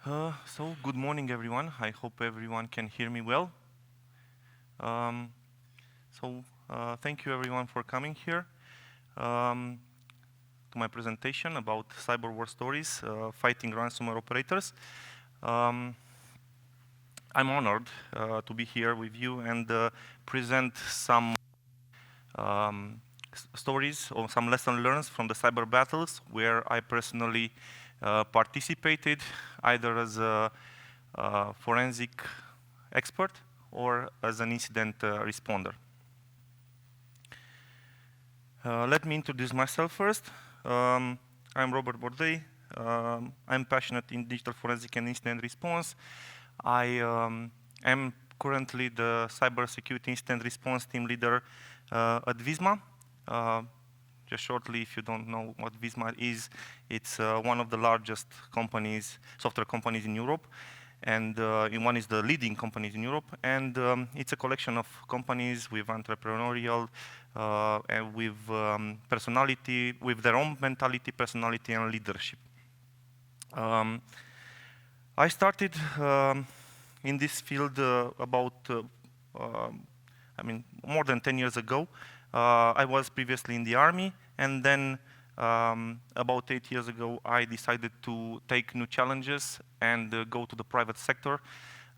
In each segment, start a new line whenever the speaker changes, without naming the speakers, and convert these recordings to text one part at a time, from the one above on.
Good morning, everyone. I hope everyone can hear me well. Um, Thank you, everyone, for coming here um, to my presentation about cyber war stories, fighting ransomware operators. Um, I'm honored to be here with you and present some stories or some lessons learned from the cyber battles where I personally participated, either as a forensic expert or as an incident responder. Let me introduce myself first. I'm Robert Bordei. I'm passionate in digital forensic and incident response. I am currently the cybersecurity incident response team leader at Visma. Just shortly, if you don't know what Visma is, it's one of the largest companies, software companies in Europe, and one is the leading companies in Europe, and it's a collection of companies with entrepreneurial and with personality, with their own mentality, personality, and leadership. I started in this field more than 10 years ago. I was previously in the army, and then about 8 years ago, I decided to take new challenges and go to the private sector.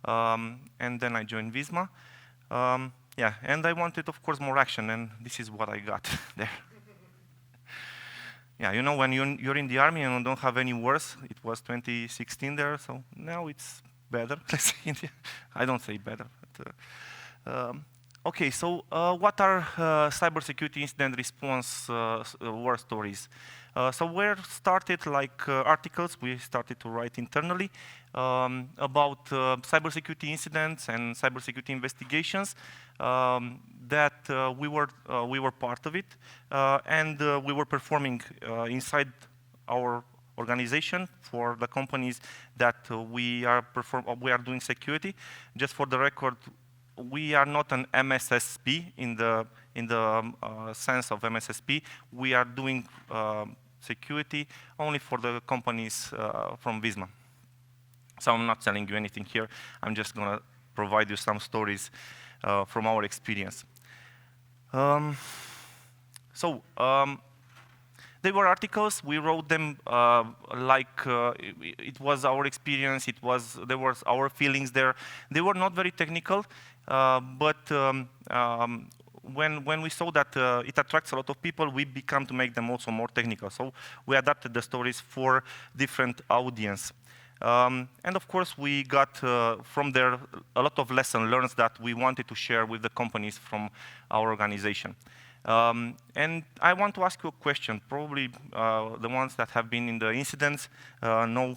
And then I joined Visma. Yeah, and I wanted, of course, more action, and this is what I got there. Yeah, you know, when you're in the army and you don't have any wars, it was 2016 there, so now it's better. I don't say better. But, okay, so what are cybersecurity incident response war stories? So we started like articles we started to write internally about cybersecurity incidents and cybersecurity investigations that we were part of it, and we were performing inside our organization for the companies that we are doing security. Just for the record, we are not an MSSP in the sense of MSSP. We are doing security only for the companies from Visma. So I'm not telling you anything here. I'm just going to provide you some stories from our experience. They were articles. We wrote them it was our experience. There was our feelings there. They were not very technical, but when we saw that it attracts a lot of people, we began to make them also more technical. So we adapted the stories for different audience. And of course, we got from there a lot of lessons learned that we wanted to share with the companies from our organization. And I want to ask you a question. Probably the ones that have been in the incidents know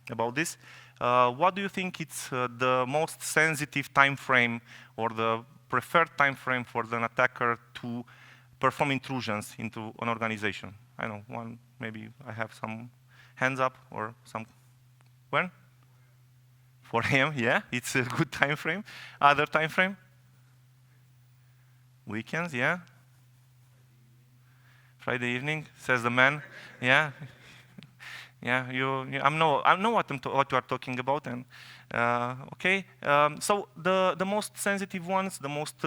about this. What do you think it's the most sensitive time frame or the preferred time frame for an attacker to perform intrusions into an organization? I know, maybe I have some hands up or some. When? 4 a.m., yeah, it's a good time frame. Other time frame? Weekends, yeah. Friday evening, says the man. Yeah, yeah. I know what you are talking about. And okay, so the most sensitive ones, the most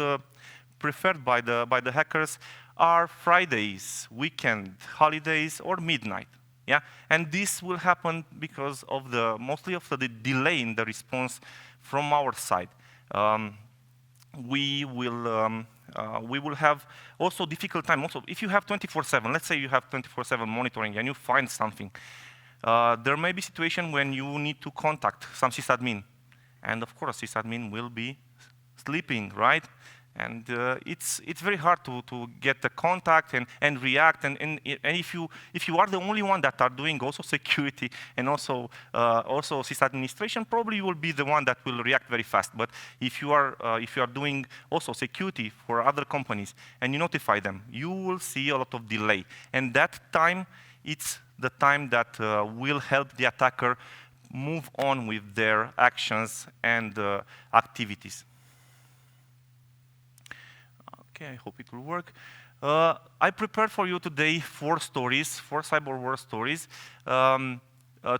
preferred by the hackers, are Fridays, weekend, holidays, or midnight. Yeah, and this will happen because of mostly of the delay in the response from our side. We will have also difficult time. Also, if you have 24/7, let's say you have 24/7 monitoring and you find something, there may be situation when you need to contact some sysadmin, and of course, sysadmin will be sleeping, right? And it's very hard to get the contact and react. And if you are the only one that are doing also security and also sysadministration, probably you will be the one that will react very fast. But if you are doing also security for other companies and you notify them, you will see a lot of delay. And that time, it's the time that will help the attacker move on with their actions and activities. Okay, I hope it will work. I prepared for you today 4 stories, 4 cyber war stories.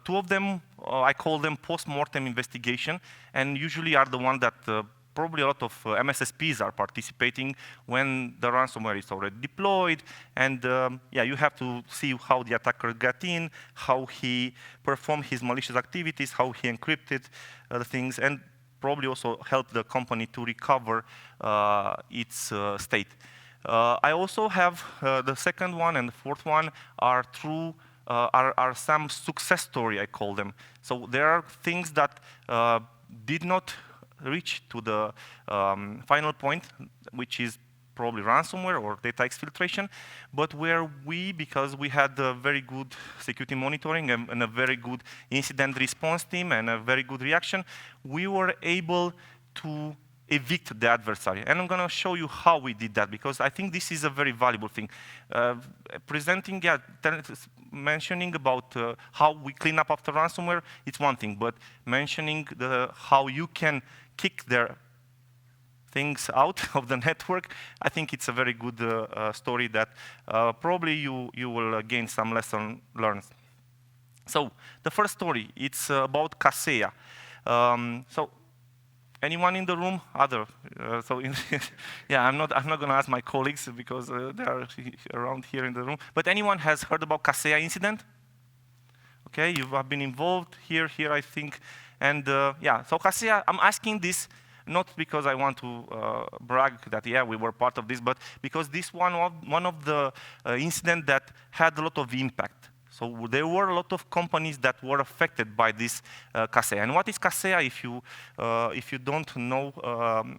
Two of them, I call them post-mortem investigation, and usually are the one that probably a lot of MSSPs are participating when the ransomware is already deployed, and yeah, you have to see how the attacker got in, how he performed his malicious activities, how he encrypted the things, and probably also help the company to recover its state. I also have the second one and the fourth one are through are some success story, I call them. So there are things that did not reach to the final point, which is probably ransomware or data exfiltration, but where we, because we had a very good security monitoring and a very good incident response team and a very good reaction, we were able to evict the adversary. And I'm going to show you how we did that, because I think this is a very valuable thing. Presenting, yeah, mentioning about how we clean up after ransomware, it's one thing, but mentioning how you can kick their things out of the network, I think it's a very good story that probably you will gain some lesson learned. So the first story, it's about Kaseya. So anyone in the room? Other? Yeah, I'm not going to ask my colleagues because they are around here in the room. But anyone has heard about Kaseya incident? Okay, you have been involved here, I think. And yeah, so Kaseya, I'm asking this not because I want to brag that, yeah, we were part of this, but because this one of the incidents that had a lot of impact. So there were a lot of companies that were affected by this Kaseya. And what is Kaseya? If you don't know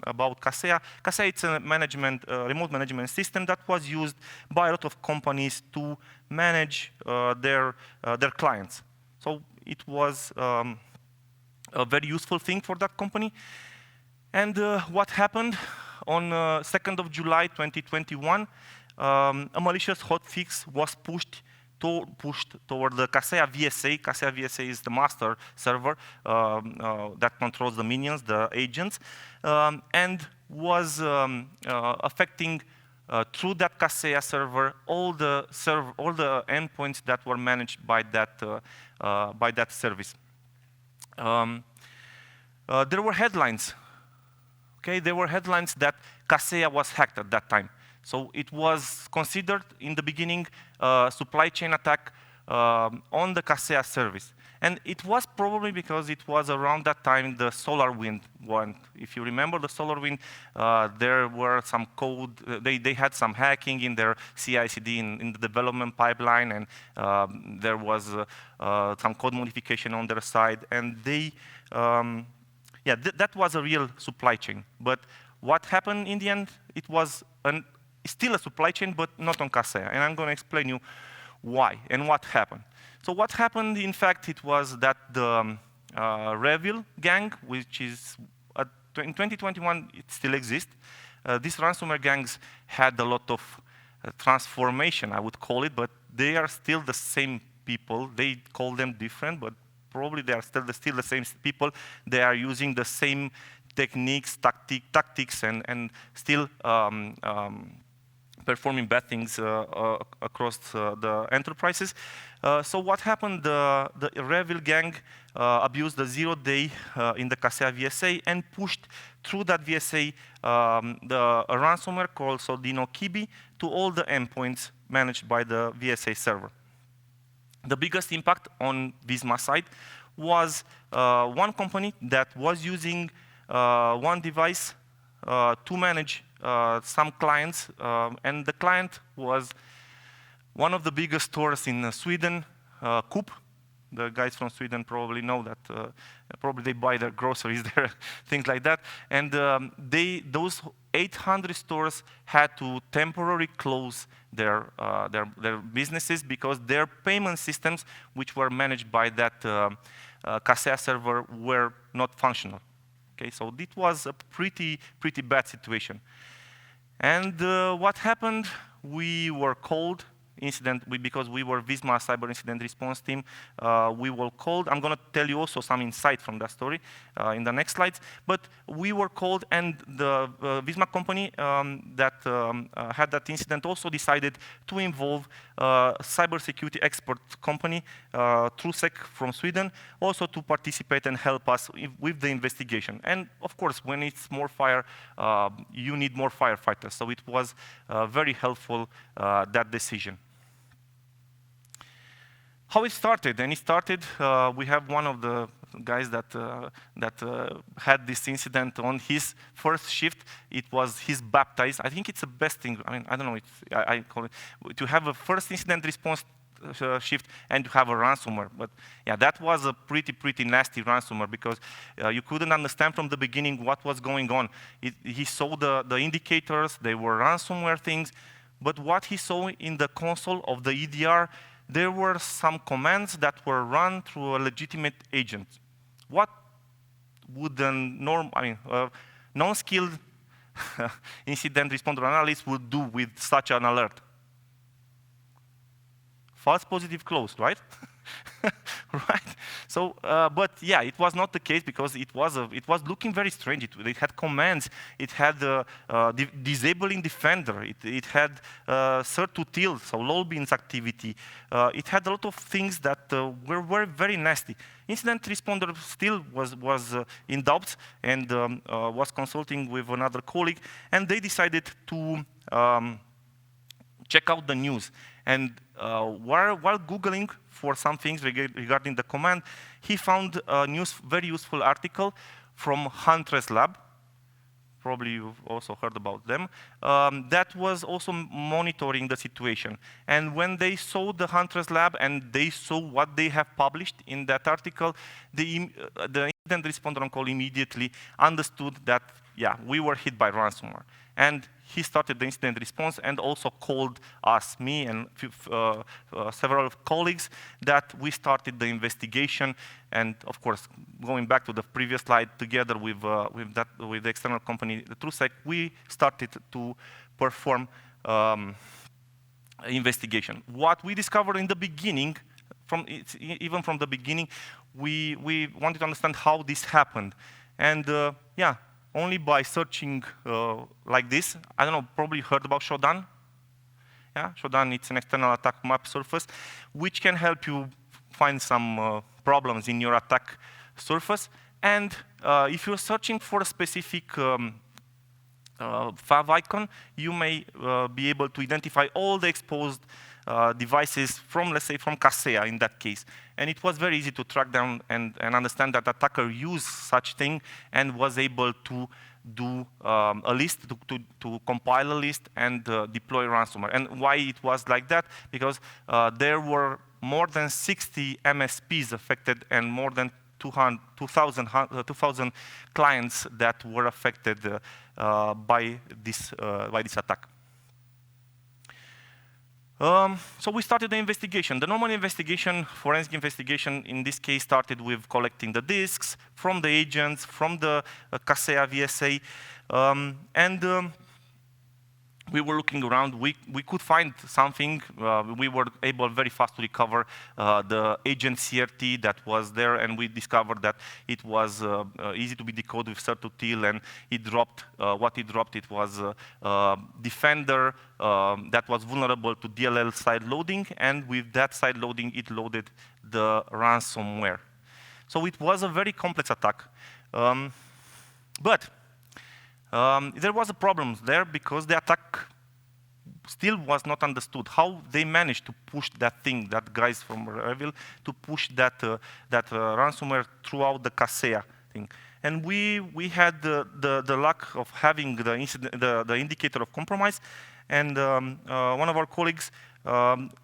about Kaseya, Kaseya it's a remote management system that was used by a lot of companies to manage their clients. So it was a very useful thing for that company. And what happened on 2nd of July 2021, a malicious hotfix was pushed toward the Kaseya VSA. Kaseya VSA is the master server that controls the minions, the agents, and was affecting through that Kaseya server all the endpoints that were managed by that service. There were headlines. Okay, there were headlines that Kaseya was hacked at that time. So it was considered in the beginning a supply chain attack on the Kaseya service. And it was probably because it was around that time the SolarWind one. If you remember the SolarWind, there were some code, they had some hacking in their CI/CD in the development pipeline, and there was some code modification on their side. And they, yeah, that was a real supply chain. But what happened in the end, it was still a supply chain, but not on Kaseya. And I'm going to explain you why and what happened. So what happened, in fact, it was that the Revil gang, which is, in 2021, it still exists. These ransomware gangs had a lot of transformation, I would call it, but they are still the same people. They call them different, but probably they are still the same people. They are using the same techniques, tactics, and still performing bad things across the enterprises. So what happened? The Revil gang abused the 0-day in the Kaseya VSA and pushed through that VSA a ransomware called Soldino Kibi to all the endpoints managed by the VSA server. The biggest impact on Visma side was one company that was using one device to manage some clients, and the client was one of the biggest stores in Sweden, Coop. The guys from Sweden probably know that. Probably they buy their groceries there, things like that. And those 800 stores had to temporarily close their businesses because their payment systems, which were managed by that Kaseya server, were not functional. Okay, so it was a pretty bad situation. And what happened? We were called incident, because we were Visma cyber incident response team, we were called. I'm going to tell you also some insight from that story in the next slides. But we were called, and the Visma company that had that incident also decided to involve cybersecurity expert company, TruSec from Sweden, also to participate and help us with the investigation. And of course, when it's more fire, you need more firefighters. So it was very helpful, that decision. How it started, and it started, we have one of the guys that had this incident on his first shift. It was his baptized. I think it's the best thing. I mean, I don't know. I call it to have a first incident response shift and to have a ransomware. But yeah, that was a pretty nasty ransomware, because you couldn't understand from the beginning what was going on. He saw the indicators. They were ransomware things. But what he saw in the console of the EDR, there were some commands that were run through a legitimate agent. What would a non-skilled incident responder analyst would do with such an alert? False positive closed, right? Right. So, but yeah, it was not the case, because it was looking very strange. It had commands. It had disabling defender. It had cert to till, so low beans activity. It had a lot of things that were very nasty. Incident responder still was in doubt, and was consulting with another colleague, and they decided to check out the news. And while Googling for some things regarding the command, he found a very useful article from Huntress Lab. Probably you've also heard about them. That was also monitoring the situation. And when they saw the Huntress Lab and they saw what they have published in that article, the incident responder on call immediately understood that, yeah, we were hit by ransomware. And he started the incident response and also called us, me and several colleagues, that we started the investigation. And of course, going back to the previous slide, together with the external company, the TruSec, we started to perform investigation. What we discovered in the beginning, even from the beginning, we wanted to understand how this happened. And yeah, only by searching like this. I don't know, probably heard about Shodan? Yeah, Shodan, it's an external attack map surface, which can help you find some problems in your attack surface. And if you're searching for a specific fav icon, you may be able to identify all the exposed devices from, let's say, from Kaseya in that case. And it was very easy to track down and understand that attacker used such thing and was able to do a list, to compile a list and deploy ransomware. And why it was like that? Because there were more than 60 MSPs affected and more than 2,000 clients that were affected by this attack. So we started the investigation. The normal investigation, forensic investigation, in this case started with collecting the disks from the agents, from the Kaseya VSA, and we were looking around. We could find something. We were able very fast to recover the agent CRT that was there, and we discovered that it was easy to be decoded with cert to till, and it dropped. What it dropped, it was Defender that was vulnerable to DLL side loading, and with that side loading, it loaded the ransomware. So it was a very complex attack. But there was a problem there because the attack still was not understood. How they managed to push that thing, that guys from Revil, to push that ransomware throughout the Kaseya thing. And we had the luck of having the indicator of compromise, and one of our colleagues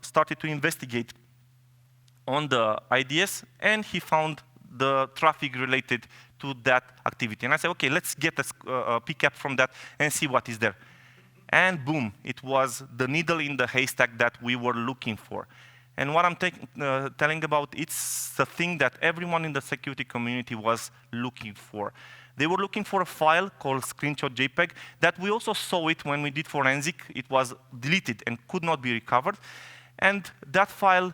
started to investigate on the IDS, and he found the traffic related to that activity. And I said, okay, let's get a pickup from that and see what is there. And boom, it was the needle in the haystack that we were looking for. And what I'm telling about, it's the thing that everyone in the security community was looking for. They were looking for a file called screenshot JPEG that we also saw it when we did forensic. It was deleted and could not be recovered. And that file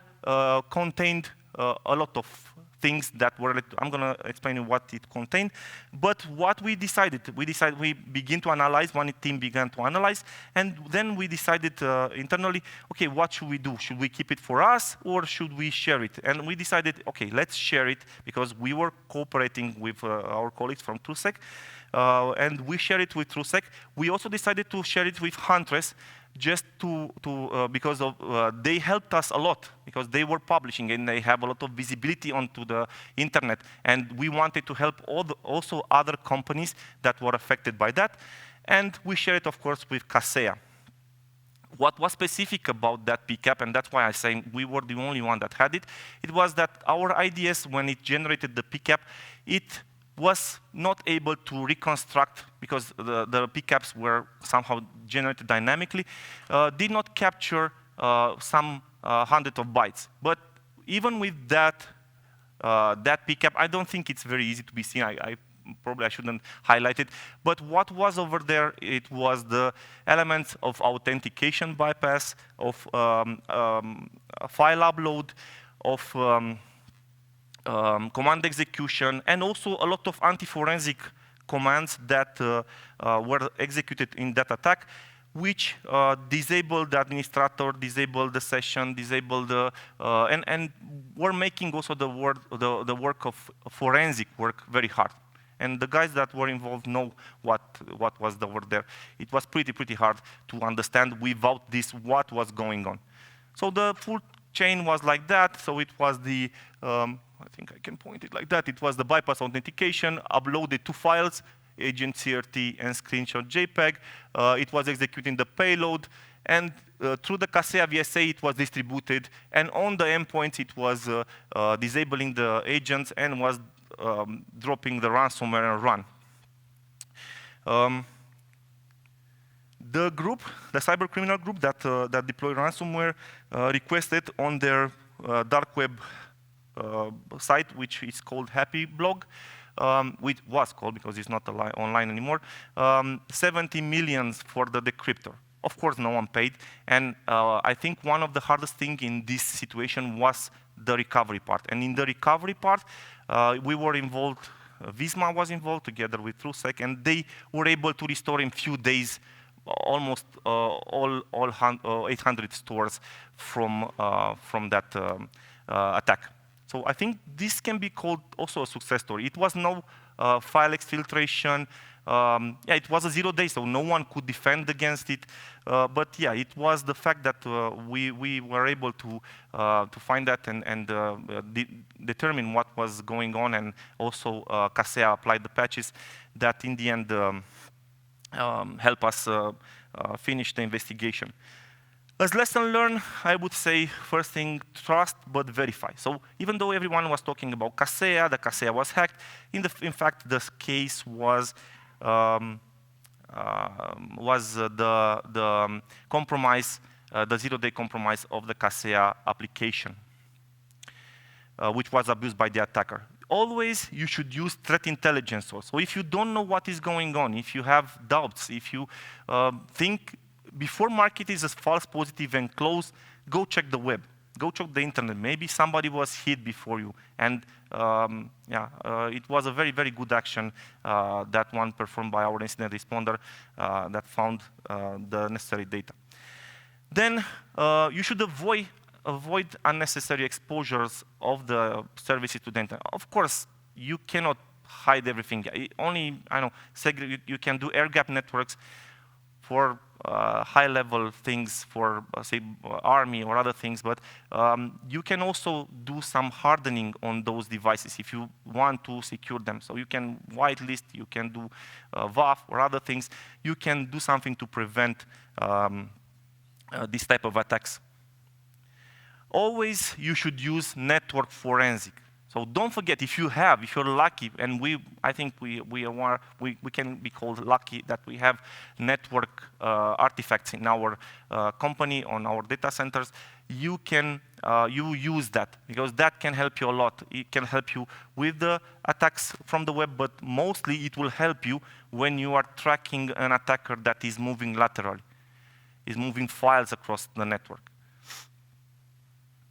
contained a lot of things that were, I'm gonna explain you what it contained. But what we decided, we begin to analyze, one team began to analyze, and then we decided internally, okay, what should we do? Should we keep it for us, or should we share it? And we decided, okay, let's share it, because we were cooperating with our colleagues from TrueSec, and we share it with TrueSec. We also decided to share it with Huntress, just because they helped us a lot, because they were publishing and they have a lot of visibility onto the internet, and we wanted to help also other companies that were affected by that, and we share it, of course, with Kaseya. What was specific about that PCAP, and that's why I say we were the only one that had it, it was that our IDS, when it generated the PCAP, it was not able to reconstruct, because the PCAPs were somehow generated dynamically, did not capture some hundred of bytes. But even with that, that PCAP, I don't think it's very easy to be seen. Probably I shouldn't highlight it. But what was over there, it was the elements of authentication bypass, of file upload, of command execution, and also a lot of anti-forensic commands that were executed in that attack, which disabled the administrator, disabled the session, disabled the, and were making also the work of forensic work very hard. And the guys that were involved know what was over there. It was pretty hard to understand without this what was going on. So the full chain was like that. So it was the, I think I can point it like that. It was the bypass authentication, uploaded 2 files, agent CRT and screenshot JPEG. It was executing the payload, and through the Kaseya VSA, it was distributed. And on the endpoints, it was disabling the agents and was dropping the ransomware and run. The group, the cyber criminal group that deployed ransomware, requested on their dark web site, which is called Happy Blog, which was called, because it's not online anymore, 70 million for the decryptor. Of course, no one paid. And I think one of the hardest things in this situation was the recovery part. And in the recovery part, we were involved, Visma was involved together with TrueSec, and they were able to restore in few days almost all 800 stores from that attack. So I think this can be called also a success story. It was no file exfiltration. Yeah, it was a 0 day, so no one could defend against it. But yeah, it was the fact that we were able to find that and determine what was going on, and also Kaseya applied the patches that in the end help us finish the investigation. As lesson learned, I would say, first thing, trust but verify. So even though everyone was talking about Kaseya, the Kaseya was hacked, in fact, the case was the compromise, the 0 day compromise of the Kaseya application, which was abused by the attacker. Always, you should use threat intelligence source. So if you don't know what is going on, if you have doubts, if you think before market is as false positive and close, go check the web, go check the internet. Maybe somebody was hit before you, and it was a very good action that one performed by our incident responder that found the necessary data. Then you should avoid unnecessary exposures of the services to the internet. Of course, you cannot hide everything. Only, I know, you can do air gap networks for high-level things, for, say, army or other things, but you can also do some hardening on those devices if you want to secure them. So you can whitelist, you can do WAF or other things. You can do something to prevent this type of attacks. Always, you should use network forensic. So don't forget, if you're lucky, and I think we can be called lucky that we have network artifacts in our company, on our data centers, you use that, because that can help you a lot. It can help you with the attacks from the web, but mostly it will help you when you are tracking an attacker that is moving laterally, is moving files across the network.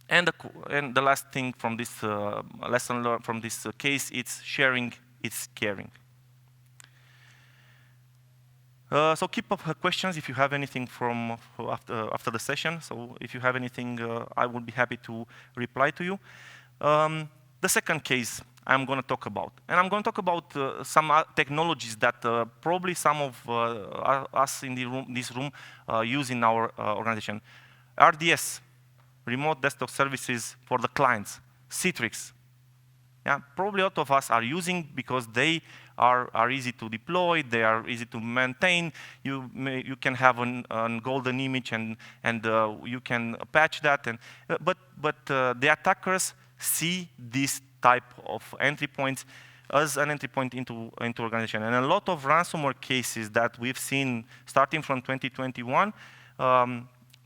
And the last thing from this lesson learned from this case, it's sharing, it's caring. So keep up questions if you have anything from after the session. So if you have anything, I will be happy to reply to you. The second case I'm going to talk about, and I'm going to talk about some technologies that probably some of us in this room use in our organization. RDS, Remote Desktop Services for the clients, Citrix. Yeah, probably a lot of us are using because they are easy to deploy, they are easy to maintain. You can have a golden image and you can patch that. And but the attackers see this type of entry points as an entry point into organization. And a lot of ransomware cases that we've seen starting from 2021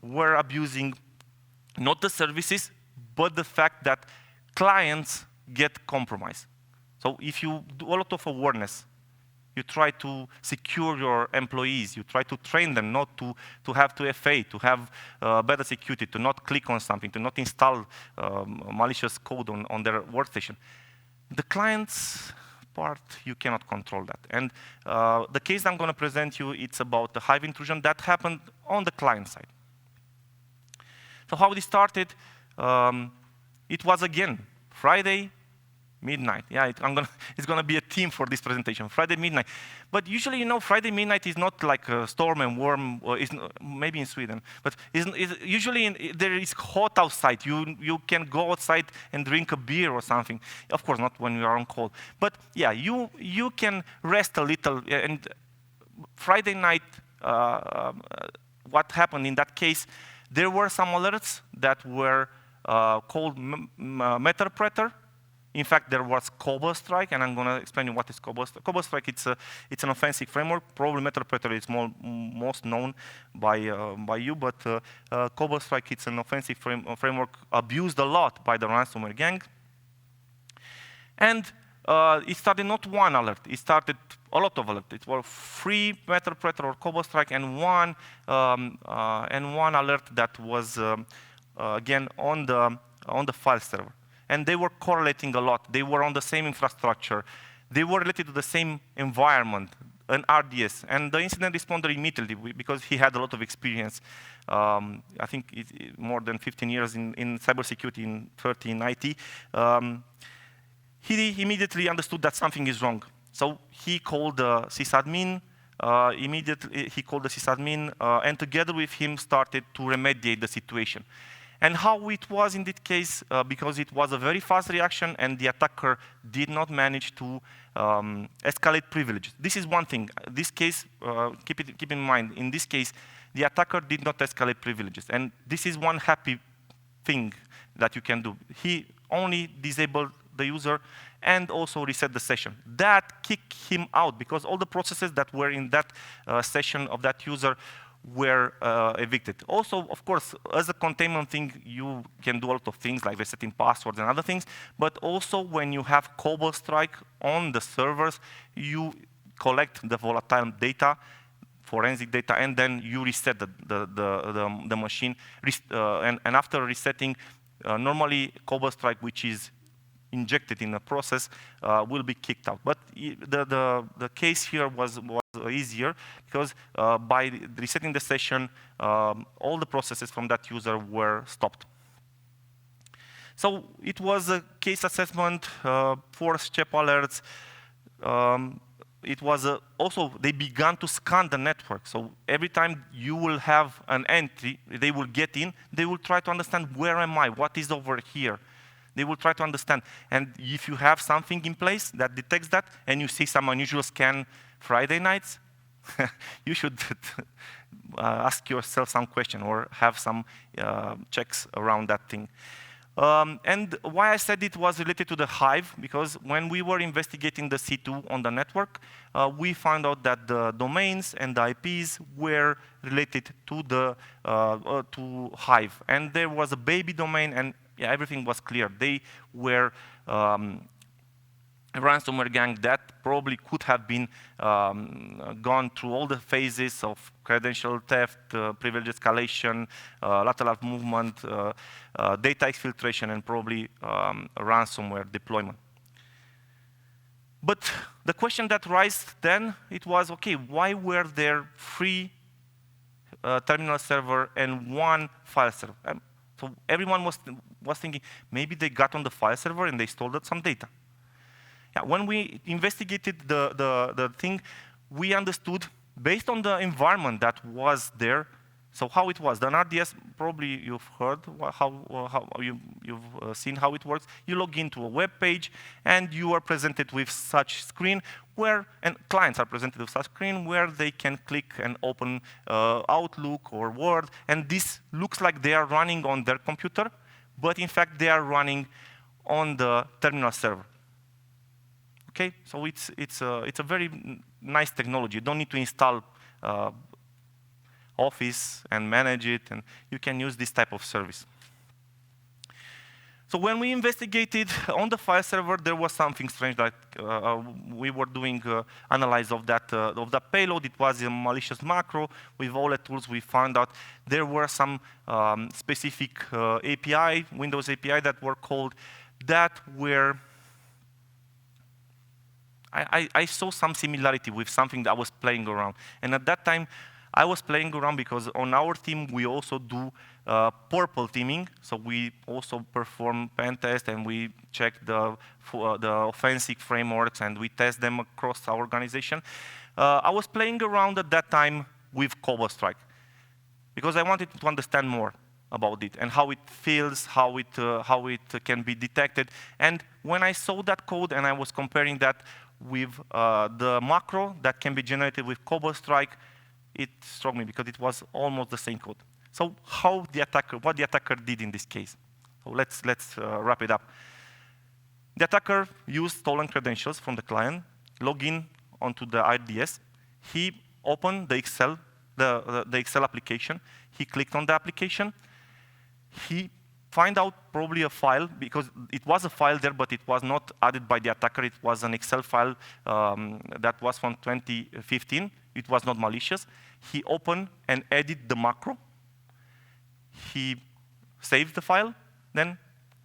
were abusing not the services, but the fact that clients get compromised. So if you do a lot of awareness, you try to secure your employees, you try to train them not to have 2FA, to have better security, to not click on something, to not install malicious code on their workstation. The client's part, you cannot control that. And the case I'm going to present you, it's about the Hive intrusion that happened on the client side. So how this started, it was again Friday midnight. Yeah, it's gonna be a theme for this presentation, Friday midnight. But usually, you know, Friday midnight is not like a storm and warm, or maybe in Sweden, but usually there is hot outside. You can go outside and drink a beer or something. Of course, not when you are on call. But yeah, you can rest a little. And Friday night, what happened in that case, there were some alerts that were called Meterpreter. In fact, there was Cobalt Strike, and I'm going to explain you what is Cobalt Strike. Cobalt Strike, it's an offensive framework. Probably Meterpreter is most known by you, but Cobalt Strike, it's an offensive framework abused a lot by the ransomware gang. And it started not one alert, it started a lot of alerts. It was 3 Meterpreter or Cobalt Strike and one alert that was again on the file server. And they were correlating a lot. They were on the same infrastructure. They were related to the same environment, an RDS. And the incident responder immediately, because he had a lot of experience, I think more than 15 years in cybersecurity, in 30 in IT, he immediately understood that something is wrong. So he called the sysadmin, he called the sysadmin, and together with him started to remediate the situation. And how it was in this case, because it was a very fast reaction and the attacker did not manage to escalate privileges. This is one thing. This case, keep in mind, in this case, the attacker did not escalate privileges. And this is one happy thing that you can do. He only disabled the user and also reset the session. That kicked him out because all the processes that were in that session of that user were evicted. Also, of course, as a containment thing, you can do a lot of things like resetting passwords and other things, but also when you have Cobalt Strike on the servers, you collect the volatile data, forensic data, and then you reset the machine. And after resetting, normally Cobalt Strike, which is injected in a process, will be kicked out. But the case here was easier because by resetting the session, all the processes from that user were stopped. So it was a case assessment, 4 step alerts. It was also, they began to scan the network. So every time you will have an entry, they will get in, they will try to understand where am I, what is over here. They will try to understand. And if you have something in place that detects that, and you see some unusual scan Friday nights, you should ask yourself some question or have some checks around that thing. And why I said it was related to the Hive, because when we were investigating the C2 on the network, we found out that the domains and the IPs were related to the to Hive. And there was a baby domain, and yeah, everything was clear. They were a ransomware gang that probably could have been gone through all the phases of credential theft, privilege escalation, lateral movement, data exfiltration, and probably ransomware deployment. But the question that arose then, it was, okay, why were there 3 terminal server and 1 file server? So everyone was thinking, maybe they got on the file server and they stole some data. Yeah, when we investigated the thing, we understood, based on the environment that was there, so how it was. The RDS, probably you've heard how you've seen how it works. You log into a web page, and you are presented with such screen where, and clients are presented with such screen where they can click and open Outlook or Word, and this looks like they are running on their computer, but in fact they are running on the terminal server. Okay, so it's a very nice technology. You don't need to install Office and manage it, and you can use this type of service. So when we investigated on the file server, there was something strange that we were doing analysis of that payload. It was a malicious macro. With all the tools, we found out there were some specific API, Windows API, that were called, that were, I saw some similarity with something that I was playing around. And at that time, I was playing around because on our team, we also do purple teaming. So we also perform pen tests, and we check the offensive frameworks, and we test them across our organization. I was playing around at that time with Cobalt Strike because I wanted to understand more about it and how it feels, how it can be detected. And when I saw that code and I was comparing that with the macro that can be generated with Cobalt Strike, it struck me because it was almost the same code. So what the attacker did in this case? So let's wrap it up. The attacker used stolen credentials from the client, log in onto the RDS. He opened the Excel, the Excel application. He clicked on the application. He find out probably a file, because it was a file there, but it was not added by the attacker. It was an Excel file that was from 2015. It was not malicious. He opened and edited the macro. He saved the file, then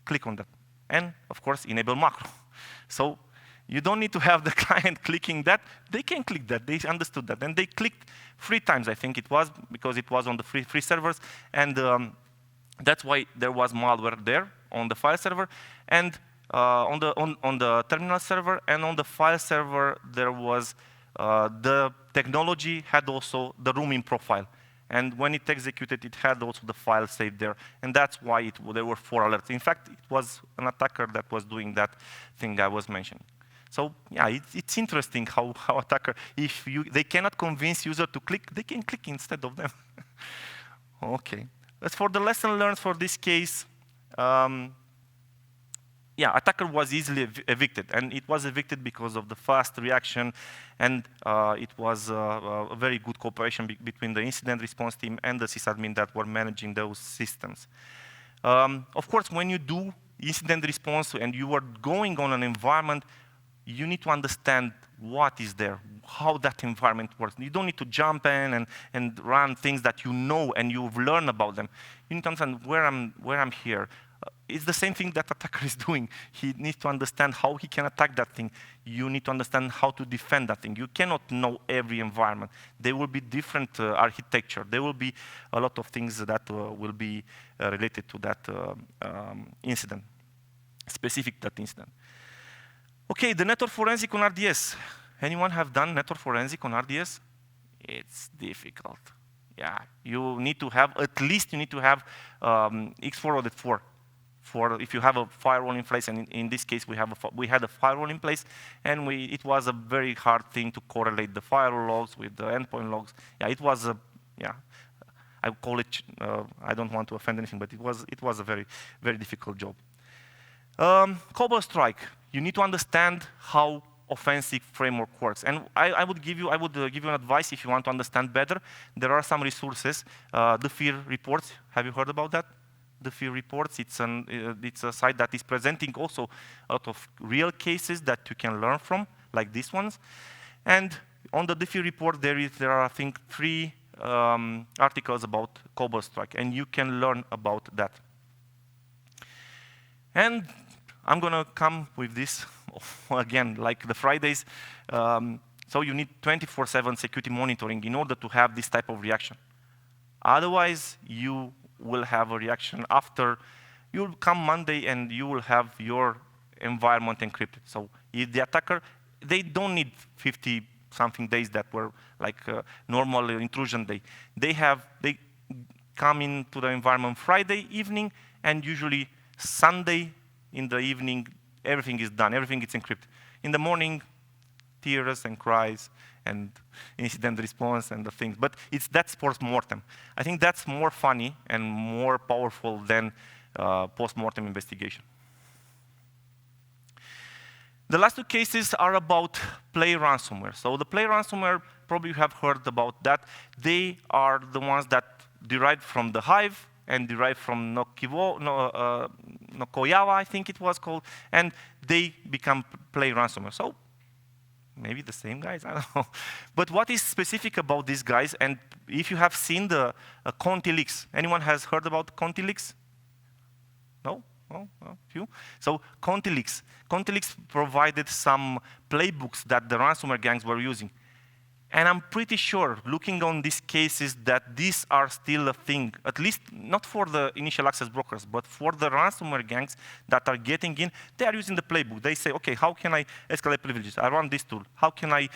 click on that. And of course, enable macro. So you don't need to have the client clicking that. They can click that. They understood that. And they clicked 3 times, I think it was, because it was on the free servers. And that's why there was malware there on the file server, and on the terminal server, and on the file server there was the technology had also the rooming profile, and when it executed, it had also the file saved there, and that's why there were 4 alerts. In fact, it was an attacker that was doing that thing I was mentioning. So yeah, it's interesting how attacker, if they cannot convince user to click, they can click instead of them. Okay. As for the lesson learned for this case, yeah, attacker was easily evicted, and it was evicted because of the fast reaction, and it was a very good cooperation between the incident response team and the sysadmin that were managing those systems. Of course, when you do incident response and you are going on an environment, you need to understand what is there, how that environment works. You don't need to jump in and run things that you know and you've learned about them. You need to understand where I'm here. It's the same thing that attacker is doing. He needs to understand how he can attack that thing. You need to understand how to defend that thing. You cannot know every environment. There will be different architecture. There will be a lot of things that will be related to that incident, specific to that incident. Okay, the network forensic on RDS. Anyone have done network forensic on RDS? It's difficult. Yeah, you need to have, at least you need to have X404 for if you have a firewall in place, and in this case we had a firewall in place, and it was a very hard thing to correlate the firewall logs with the endpoint logs. Yeah, it was a, yeah, I call it, I don't want to offend anything, but it was a very, very difficult job. Cobalt Strike. You need to understand how offensive framework works. And I would give you an advice if you want to understand better. There are some resources. The fear reports. Have you heard about that? DeFi reports. It's a site that is presenting also a lot of real cases that you can learn from, like these ones. And on the DeFi report, there are, I think, 3 articles about CobbleStrike, and you can learn about that. And I'm gonna come with this again, like the Fridays. So you need 24/7 security monitoring in order to have this type of reaction. Otherwise, you will have a reaction after. You'll come Monday and you will have your environment encrypted. So if the attacker, they don't need 50-something days that were like a normal intrusion day. They come into the environment Friday evening, and usually Sunday in the evening, everything is done, everything is encrypted. In the morning, tears and cries and incident response and the things. But that's post-mortem. I think that's more funny and more powerful than post-mortem investigation. The last 2 cases are about Play ransomware. So the Play ransomware, probably you have heard about that. They are the ones that derived from the Hive and derived from Nokoyawa, I think it was called, and they become Play ransomware. So maybe the same guys, I don't know. But what is specific about these guys, and if you have seen the Conti leaks, anyone has heard about Conti leaks? No? Oh, few. So Conti leaks provided some playbooks that the ransomware gangs were using. And I'm pretty sure, looking on these cases, that these are still a thing, at least not for the initial access brokers, but for the ransomware gangs that are getting in, they are using the playbook. They say, okay, how can I escalate privileges? I run this tool. How can I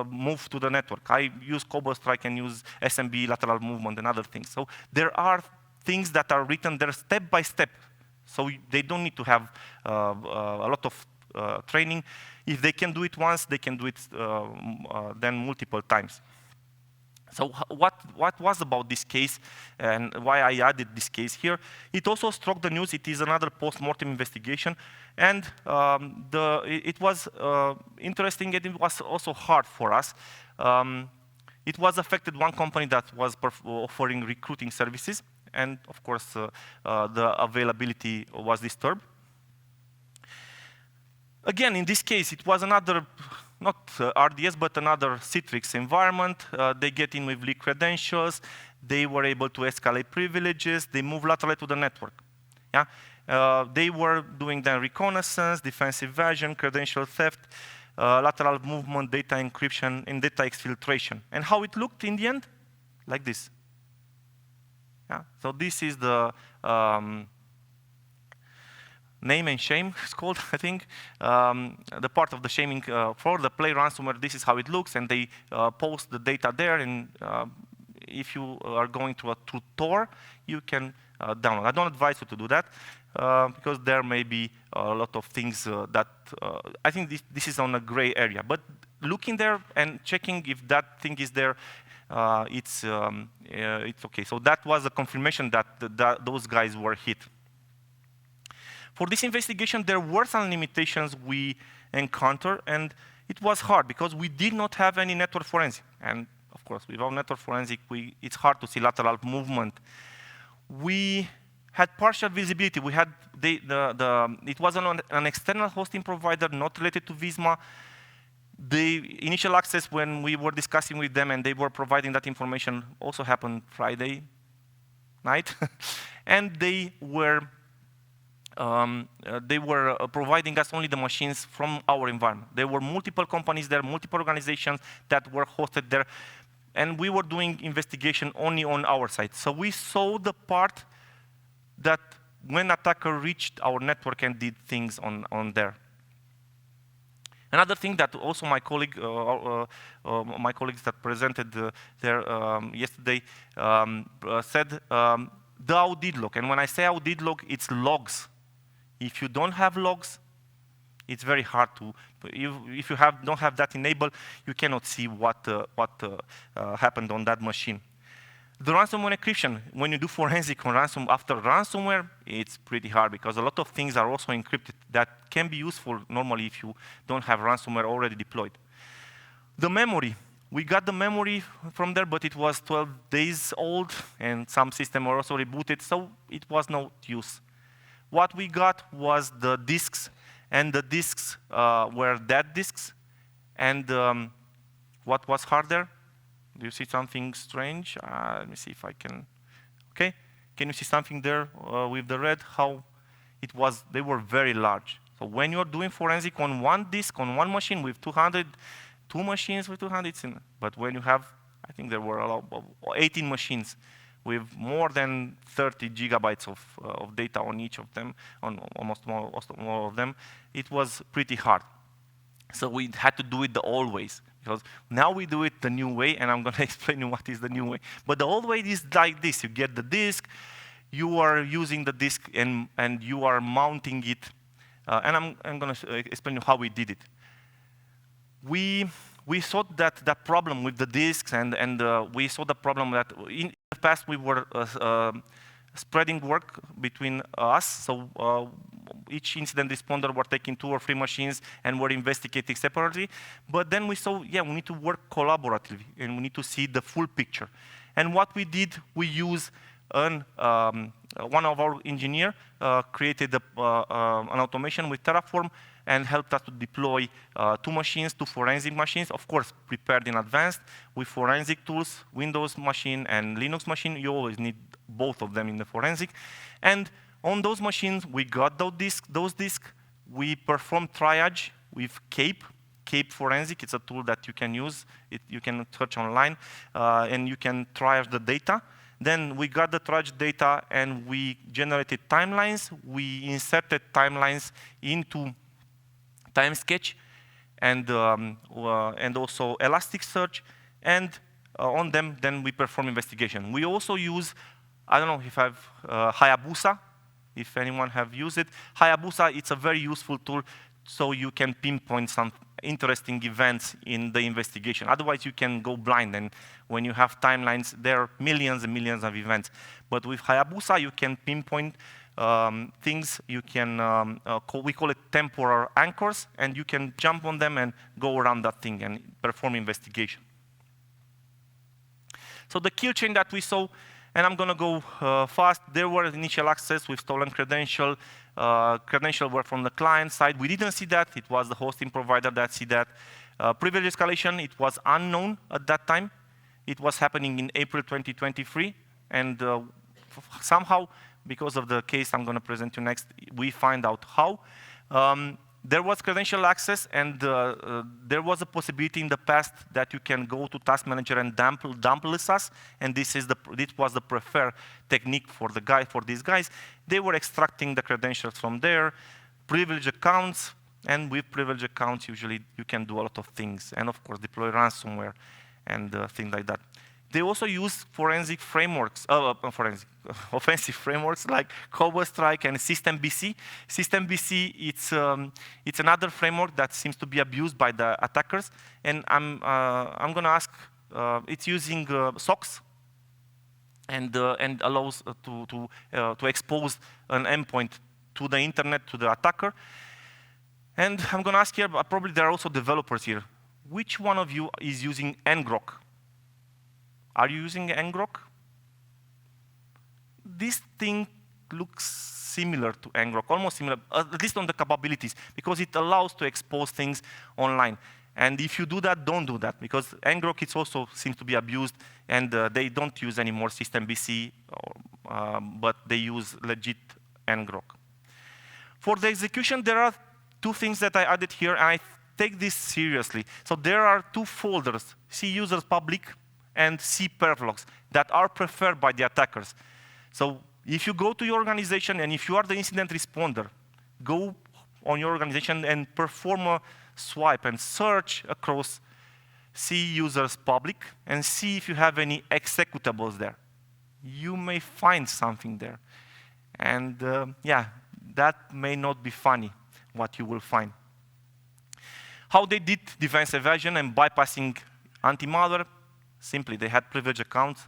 move to the network? I use CobbleStrike and use SMB, lateral movement, and other things. So there are things that are written there step by step. So they don't need to have a lot of training. If they can do it once, they can do it then multiple times. So what was about this case and why I added this case here? It also struck the news. It is another post-mortem investigation. And it was interesting, and it was also hard for us. It was affected one company that was offering recruiting services. And of course, the availability was disturbed. Again, in this case, it was another, not RDS, but another Citrix environment. They get in with leak credentials. They were able to escalate privileges. They move laterally to the network. Yeah? They were doing then reconnaissance, defensive evasion, credential theft, lateral movement, data encryption, and data exfiltration. And how it looked in the end? Like this. Yeah? So this is the name and shame, it's called, I think. The part of the shaming for the Play ransomware, this is how it looks, and they post the data there, and if you are going to a Tor, you can download. I don't advise you to do that, because there may be a lot of things that, I think this is on a gray area, but looking there and checking if that thing is there, it's okay. So that was a confirmation that those guys were hit. For this investigation, there were some limitations we encountered, and it was hard because we did not have any network forensic. And of course, without network forensic, it's hard to see lateral movement. We had partial visibility. We had it was an external hosting provider, not related to Visma. The initial access, when we were discussing with them and they were providing that information, also happened Friday night. And they were providing us only the machines from our environment. There were multiple companies there, multiple organizations that were hosted there, and we were doing investigation only on our side. So we saw the part that when attacker reached our network and did things on there. Another thing that also my colleagues that presented there yesterday said, the audit log. And when I say audit log, it's logs. If you don't have logs, it's very hard to. If you don't have that enabled, you cannot see what happened on that machine. The ransomware encryption, when you do forensic on after ransomware, it's pretty hard because a lot of things are also encrypted that can be useful normally if you don't have ransomware already deployed. The memory We got the memory from there, but it was 12 days old, and some systems were also rebooted, so it was no use. What we got was the disks, and the disks were dead disks. And what was harder? Do you see something strange? Let me see if I can. Okay, can you see something there with the red? How it was? They were very large. So when you're doing forensic on one disk, on one machine with 200, two machines with 200, but when you have, I think there were 18 machines with more than 30 gigabytes of data on each of them, on almost more of them, it was pretty hard. So we had to do it the old ways, because now we do it the new way, and I'm going to explain you what is the new way. But the old way is like this. You get the disk, you are using the disk, and you are mounting it. And I'm going to explain you how we did it. We saw that problem with the disks, and we saw the problem that in the past we were spreading work between us. So each incident responder were taking 2 or 3 machines and were investigating separately. But then we saw, yeah, we need to work collaboratively, and we need to see the full picture. And what we did, we used one of our engineers created an automation with Terraform and helped us to deploy 2 machines, 2 forensic machines, of course, prepared in advance with forensic tools, Windows machine and Linux machine. You always need both of them in the forensic. And on those machines, we got those disks. We performed triage with CAPE. CAPE Forensic, it's a tool that you can use. You can search online, and you can triage the data. Then we got the triage data, and we generated timelines. We inserted timelines into TimeSketch, and also Elasticsearch, and on them, then we perform investigation. We also use, I don't know if I've, Hayabusa, if anyone have used it. Hayabusa, it's a very useful tool, so you can pinpoint some interesting events in the investigation. Otherwise, you can go blind, and when you have timelines, there are millions and millions of events. But with Hayabusa, you can pinpoint things. You can, we call it temporal anchors, and you can jump on them and go around that thing and perform investigation. So the kill chain that we saw, and I'm going to go fast. There were initial access with stolen credential. Credentials were from the client side. We didn't see that. It was the hosting provider that see that. Privilege escalation, it was unknown at that time. It was happening in April 2023. And somehow, because of the case I'm going to present you next, we find out how. There was credential access, and there was a possibility in the past that you can go to Task Manager and dump lists, and this was the preferred technique for these guys. They were extracting the credentials from there, privileged accounts, and with privileged accounts, usually you can do a lot of things, and of course deploy ransomware and things like that. They also use forensic frameworks, offensive frameworks like CoverStrike and SystemBC. SystemBC, it's another framework that seems to be abused by the attackers, and I'm going to ask. It's using SOCs and allows to expose an endpoint to the internet to the attacker. And I'm going to ask here. Probably there are also developers here. Which one of you is using ngrok? Are you using ngrok? This thing looks similar to ngrok, almost similar, at least on the capabilities, because it allows to expose things online. And if you do that, don't do that, because ngrok it also seems to be abused, and they don't use anymore SystemBC, but they use legit ngrok. For the execution, there are 2 things that I added here, and I take this seriously. So there are 2 folders, C users public and C perflogs, that are preferred by the attackers. So if you go to your organization, and if you are the incident responder, go on your organization and perform a swipe and search across C users public and see if you have any executables there. You may find something there. And yeah, that may not be funny, what you will find. How they did defense evasion and bypassing anti-malware? Simply, they had privileged accounts,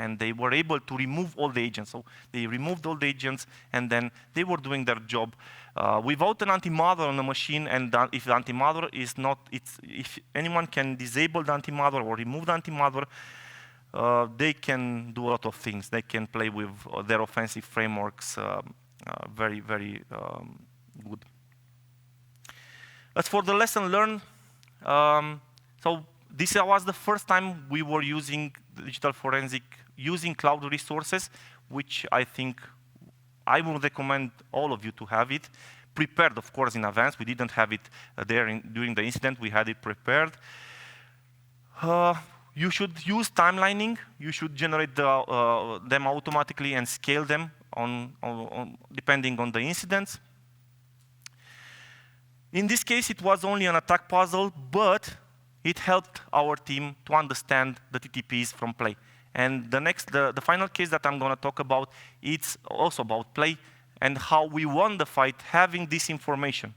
and they were able to remove all the agents. So they removed all the agents, and then they were doing their job without an anti-malware on the machine. And if the anti-malware is not, if anyone can disable the anti-malware or remove the anti-malware, they can do a lot of things. They can play with their offensive frameworks very, very good. As for the lesson learned, so this was the first time we were using digital forensic using cloud resources, which I think I would recommend all of you to have it. Prepared, of course, in advance. We didn't have it there during the incident. We had it prepared. You should use timelining. You should generate them automatically and scale them depending on the incidents. In this case, it was only an attack puzzle, but it helped our team to understand the TTPs from play. And the final case that I'm going to talk about, it's also about play and how we won the fight having this information.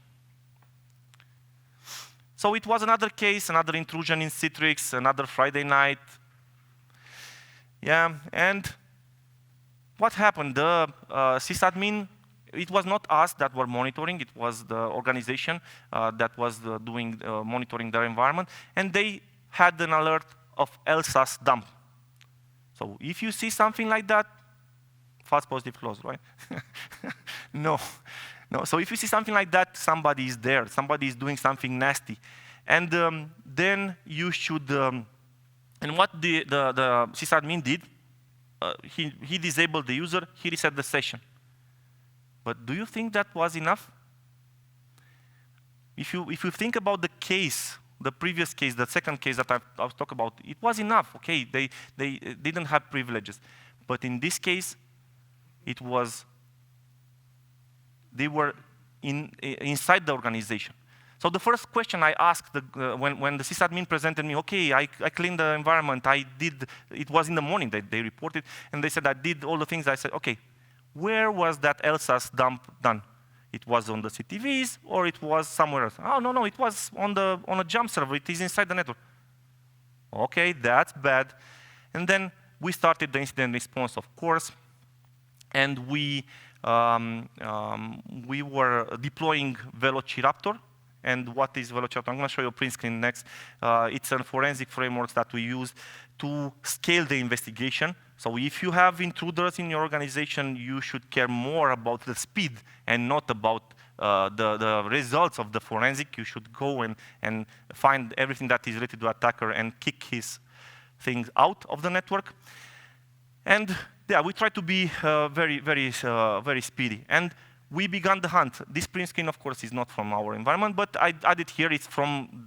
So it was another case, another intrusion in Citrix, another Friday night. Yeah, and what happened? The sysadmin, it was not us that were monitoring, it was the organization that was monitoring their environment, and they had an alert of LSAS dump. So if you see something like that, false positive close, right? No. So if you see something like that, somebody is there, somebody is doing something nasty. And then you should, and what the sysadmin did, he disabled the user, he reset the session. But do you think that was enough? If you think about the case, the previous case, the second case that I was talking about, it was enough, okay? They didn't have privileges. But in this case, they were inside the organization. So the first question I asked when the sysadmin presented me, okay, I cleaned the environment, it was in the morning that they reported, and they said I did all the things. I said, okay, where was that LSAS dump done? It was on the CTVs, or it was somewhere else? Oh, no, it was on a jump server. It is inside the network. Okay, that's bad. And then we started the incident response, of course, and we were deploying Velociraptor. And what is Velociraptor? I'm going to show you a print screen next. It's a forensic framework that we use to scale the investigation. So if you have intruders in your organization, you should care more about the speed and not about the results of the forensic. You should go and find everything that is related to attacker and kick his things out of the network. And yeah, we try to be very speedy. And we began the hunt. This print screen, of course, is not from our environment, but I added here. It's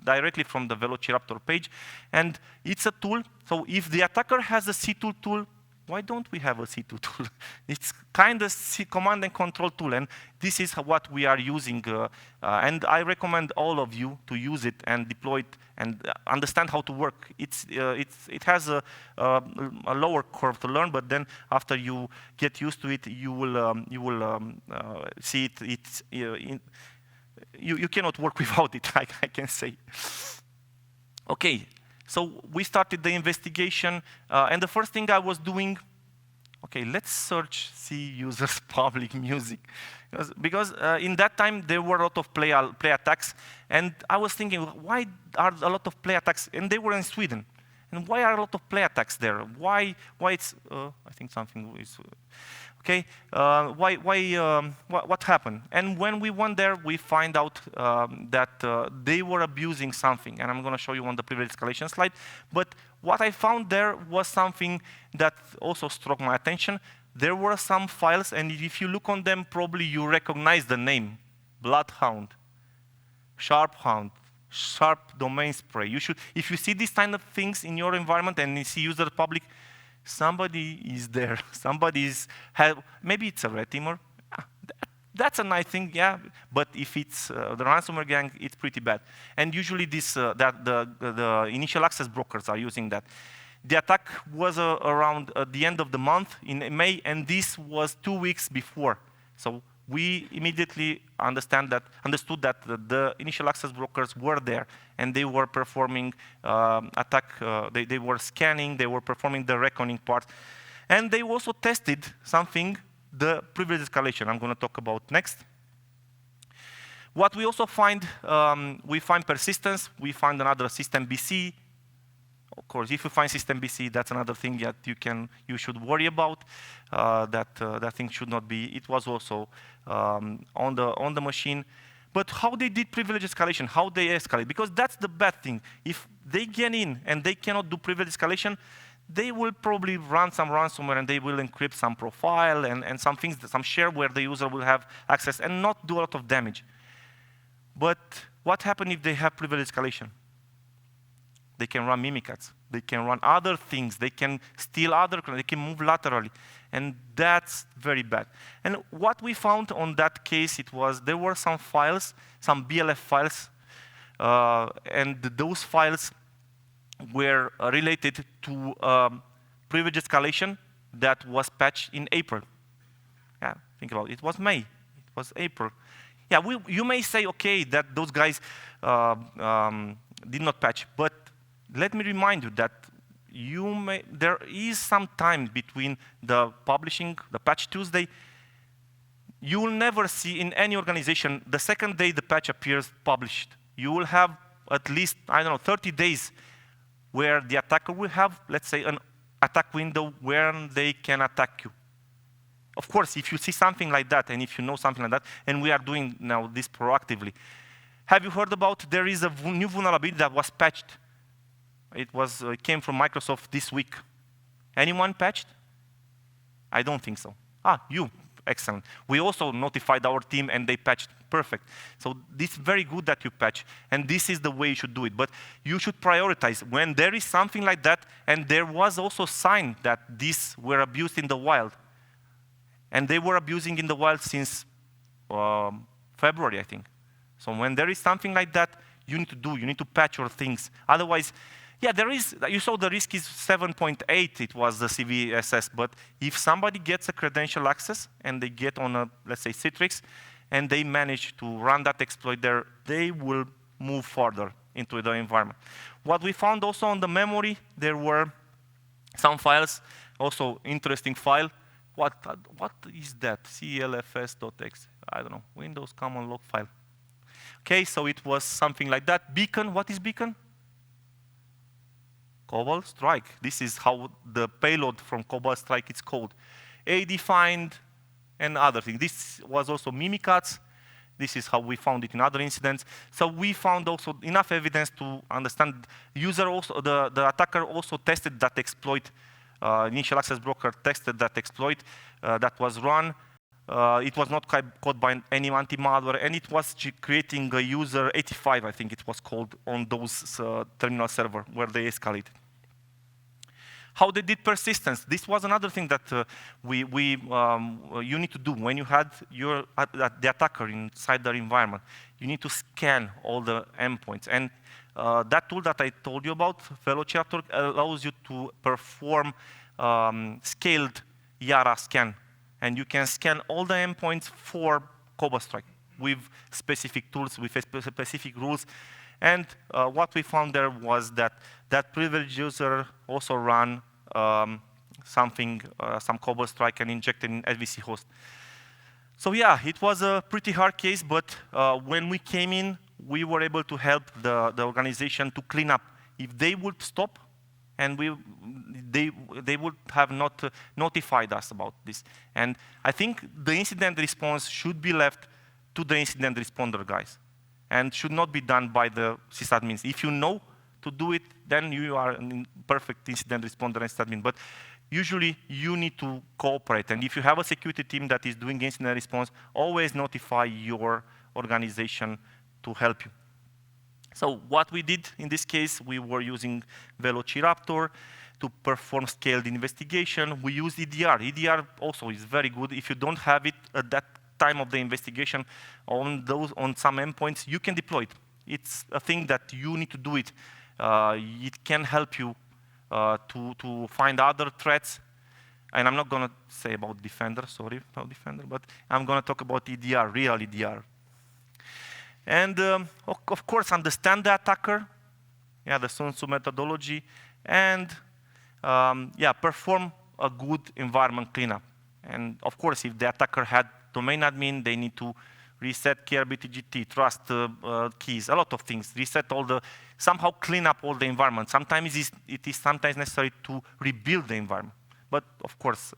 directly from the Velociraptor page. And it's a tool. So if the attacker has a C2 tool, why don't we have a C2 tool? It's kind of command and control tool, and this is what we are using. And I recommend all of you to use it and deploy it and understand how to work. It has a lower curve to learn, but then after you get used to it, you will see it. You cannot work without it, I can say. Okay. So we started the investigation, and the first thing I was doing, okay, let's search C users public music. Because in that time, there were a lot of play attacks, and I was thinking, why are a lot of play attacks? And they were in Sweden. And why are a lot of play attacks there? Why it's, I think something is, okay, what happened? And when we went there, we find out that they were abusing something, and I'm going to show you on the privilege escalation slide. But what I found there was something that also struck my attention. There were some files, and if you look on them, probably you recognize the name: Bloodhound, Sharphound, Sharp Domain Spray. You should, if you see these kind of things in your environment and you see user public, somebody is there. Somebody is, maybe it's a red teamer. That's a nice thing, yeah. But if it's the ransomware gang, it's pretty bad. And usually the initial access brokers are using that. The attack was around the end of the month in May, and this was 2 weeks before. So we immediately understood that the initial access brokers were there, and they were performing attack. They were scanning. They were performing the reckoning part. And they also tested something, the privilege escalation, I'm going to talk about next. What we also find, we find persistence, we find another system BC. Of course, if you find system BC, that's another thing that you should worry about. That thing should not be. It was also on the machine. But how they did privilege escalation, how they escalate, because that's the bad thing. If they get in and they cannot do privilege escalation, they will probably run some ransomware and they will encrypt some profile and some things, some share where the user will have access and not do a lot of damage. But what happens if they have privilege escalation? They can run mimikatz. They can run other things. They can steal other, they can move laterally. And that's very bad. And what we found on that case, there were some files, some BLF files, and those files were related to privilege escalation that was patched in April. Yeah, think about it. It was May. It was April. Yeah, you may say, okay, that those guys did not patch, but let me remind you that there is some time between the publishing, the patch Tuesday. You will never see in any organization the second day the patch appears published. You will have at least, I don't know, 30 days where the attacker will have, let's say, an attack window where they can attack you. Of course, if you see something like that, and if you know something like that, and we are doing now this proactively. Have you heard about there is a new vulnerability that was patched? It came from Microsoft this week. Anyone patched? I don't think so. You. Excellent. We also notified our team and they patched. Perfect. So this is very good that you patch. And this is the way you should do it. But you should prioritize. When there is something like that, and there was also sign that these were abused in the wild. And they were abusing in the wild since February, I think. So when there is something like that, you need to patch your things. Otherwise, yeah, you saw the risk is 7.8, it was the CVSS, but if somebody gets a credential access and they get on let's say, Citrix, and they manage to run that exploit there, they will move further into the environment. What we found also on the memory, there were some files, also interesting file. What is that? clfs.exe, I don't know, Windows common log file. Okay, so it was something like that. Beacon, what is Beacon? Cobalt Strike. This is how the payload from Cobalt Strike is called. A-defined and other things. This was also mimikatz. This is how we found it in other incidents. So we found also enough evidence to understand the attacker also tested that exploit. Initial access broker tested that exploit that was run. It was not caught by any anti-malware, and it was creating a user 85, I think it was called, on those terminal server where they escalated. How they did persistence. This was another thing that you need to do when you had the attacker inside their environment. You need to scan all the endpoints. And that tool that I told you about, Velociraptor, allows you to perform scaled Yara scan. And you can scan all the endpoints for Cobalt Strike with specific tools, with specific rules. And what we found there was that privileged user also ran some Cobalt Strike and injected in SVC host. So yeah, it was a pretty hard case, but when we came in, we were able to help the organization to clean up. If they would stop, and they would have not notified us about this. And I think the incident response should be left to the incident responder guys and should not be done by the sysadmins. If you know to do it, then you are a perfect incident responder and sysadmin. But usually, you need to cooperate. And if you have a security team that is doing incident response, always notify your organization to help you. So what we did in this case, we were using Velociraptor to perform scaled investigation. We use EDR. EDR also is very good. If you don't have it at that time of the investigation on some endpoints, you can deploy it. It's a thing that you need to do it. It can help you to find other threats. And I'm not going to say about Defender, sorry about Defender, but I'm going to talk about EDR, real EDR. And of course, understand the attacker, the Sun Tzu methodology, and perform a good environment cleanup. And of course, if the attacker had domain admin, they need to reset KRBTGT, trust keys, a lot of things, reset all the, somehow clean up all the environment. Sometimes it is sometimes necessary to rebuild the environment. But of course,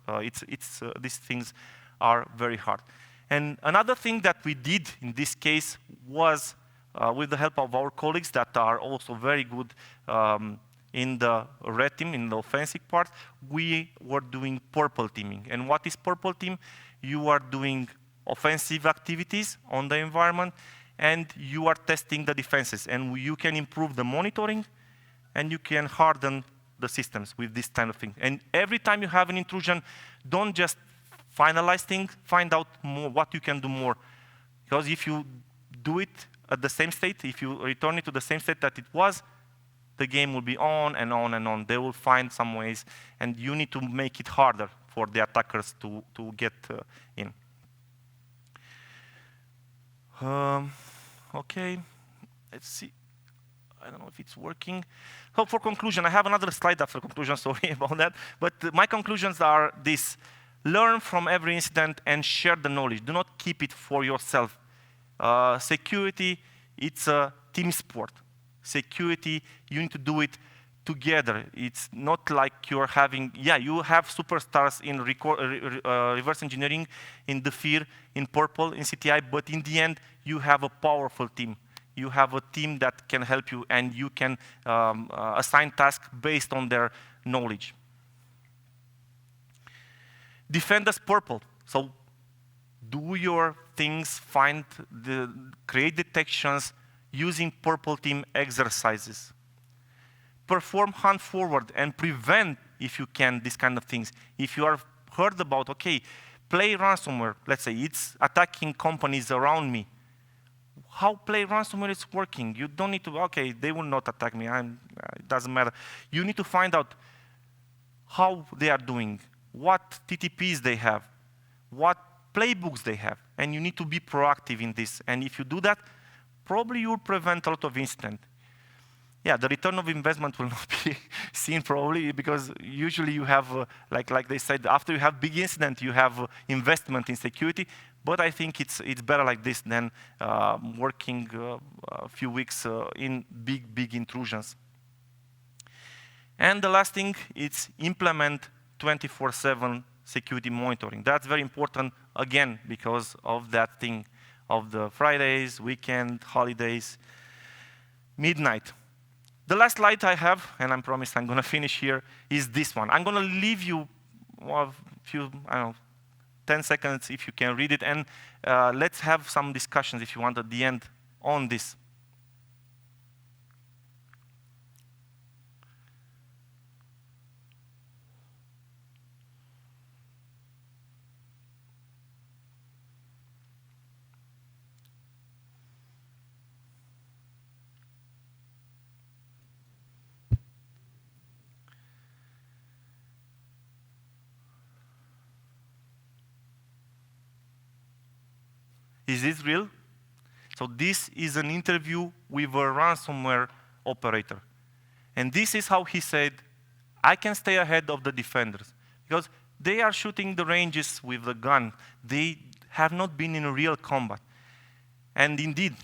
these things are very hard. And another thing that we did in this case was, with the help of our colleagues that are also very good in the red team, in the offensive part, we were doing purple teaming. And what is purple team? You are doing offensive activities on the environment, and you are testing the defenses. And you can improve the monitoring, and you can harden the systems with this kind of thing. And every time you have an intrusion, don't just finalize things, find out more, what you can do more. Because if you do it at the same state, if you return it to the same state that it was, the game will be on and on and on. They will find some ways, and you need to make it harder for the attackers to get in. Okay, let's see. I don't know if it's working. So for conclusion, I have another slide after conclusion, sorry about that. But my conclusions are this. Learn from every incident and share the knowledge. Do not keep it for yourself. Security, it's a team sport. Security, you need to do it together. It's not like you're having, yeah, you have superstars in reverse engineering, in the fear, in purple, in CTI, but in the end, you have a powerful team. You have a team that can help you, and you can assign tasks based on their knowledge. Defend as purple. So do your things, create detections using purple team exercises. Perform hunt forward and prevent, if you can, these kind of things. If you are heard about, okay, play ransomware, let's say it's attacking companies around me. How play ransomware is working? You don't need to, okay, they will not attack me, it doesn't matter. You need to find out how they are doing, what TTPs they have, what playbooks they have, and you need to be proactive in this. And if you do that, probably you will prevent a lot of incidents. Yeah, the return of investment will not be seen probably, because usually you have, like they said, after you have big incident, you have investment in security. But I think it's better like this than working a few weeks in big intrusions. And the last thing, it's implement 24/7 security monitoring. That's very important, again, because of that thing of the Fridays, weekend, holidays, midnight. The last slide I have, and I promise I'm going to finish here, is this one. I'm going to leave you a few, I don't know, 10 seconds if you can read it, and let's have some discussions if you want at the end on this. Is this real? So this is an interview with a ransomware operator. And this is how he said, I can stay ahead of the defenders. Because they are shooting the ranges with the gun. They have not been in real combat. And indeed,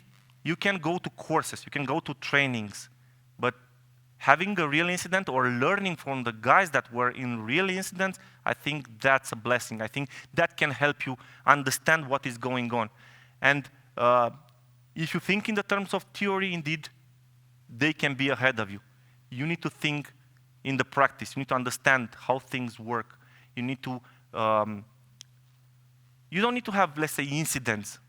you can go to courses, you can go to trainings, but having a real incident or learning from the guys that were in real incidents, I think that's a blessing. I think that can help you understand what is going on. And if you think in the terms of theory, indeed, they can be ahead of you. You need to think in the practice. You need to understand how things work. You need to, you don't need to have, let's say, incidents.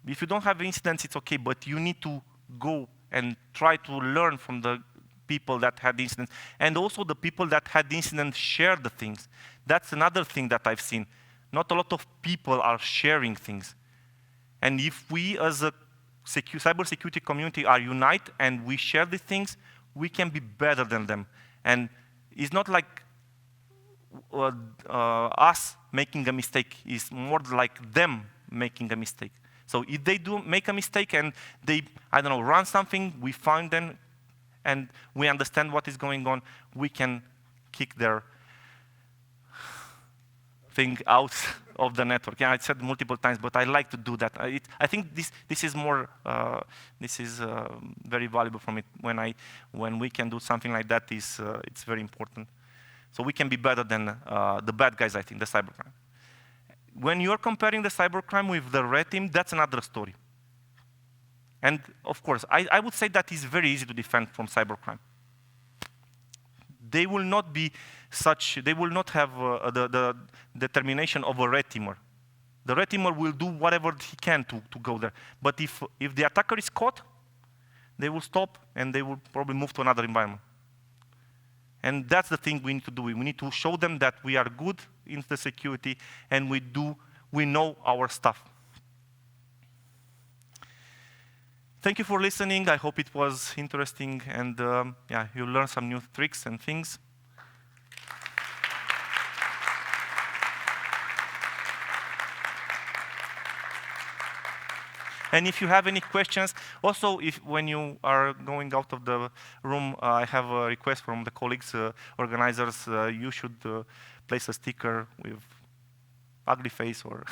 If you don't have incidents, it's okay, but you need to go and try to learn from the people that had incidents. And also the people that had incidents share the things. That's another thing that I've seen. Not a lot of people are sharing things. And if we as a cybersecurity community are united and we share these things, we can be better than them. And it's not like us making a mistake, it's more like them making a mistake. So if they do make a mistake and they, I don't know, run something, we find them and we understand what is going on, we can kick their thing out of the network. Yeah, I said multiple times, but I like to do that. I think this is more very valuable from it. When we can do something like that, it's very important. So we can be better than the bad guys, I think, the cybercrime. When you're comparing the cybercrime with the red team, that's another story. And of course, I would say that it's very easy to defend from cybercrime. They will not be they will not have the determination of a red teamer. The red teamer will do whatever he can to go there. But if the attacker is caught, they will stop and they will probably move to another environment. And that's the thing we need to do. We need to show them that we are good in the security and we know our stuff. Thank you for listening. I hope it was interesting and yeah, you learned some new tricks and things. And if you have any questions, also when you are going out of the room, I have a request from the colleagues, organizers, you should place a sticker with ugly face or,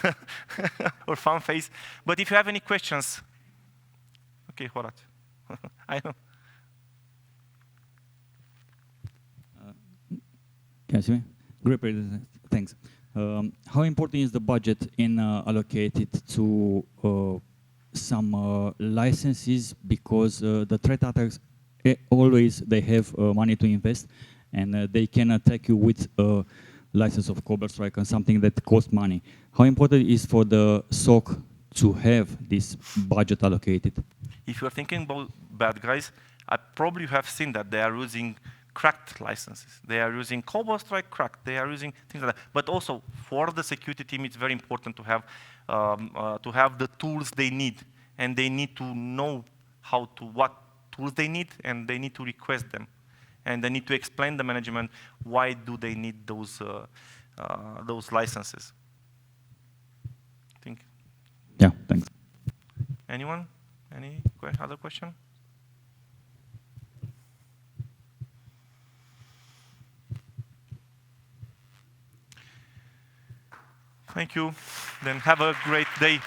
or fun face. But if you have any questions, okay, Horat. I know.
Can you see me? Great, thanks. How important is the budget in allocated to some licenses, because the threat attacks always they have money to invest, and they can attack you with a license of CobraStrike and something that costs money. How important is for the SOC to have this budget allocated?
If you're thinking about bad guys, I probably have seen that they are using cracked licenses. They are using CobraStrike cracked. They are using things like that. But also for the security team, it's very important to have the tools they need, and they need to know what tools they need, and they need to request them, and they need to explain the management why do they need those licenses. I think.
Yeah, thanks.
Anyone? Any other question? Thank you. Then have a great day.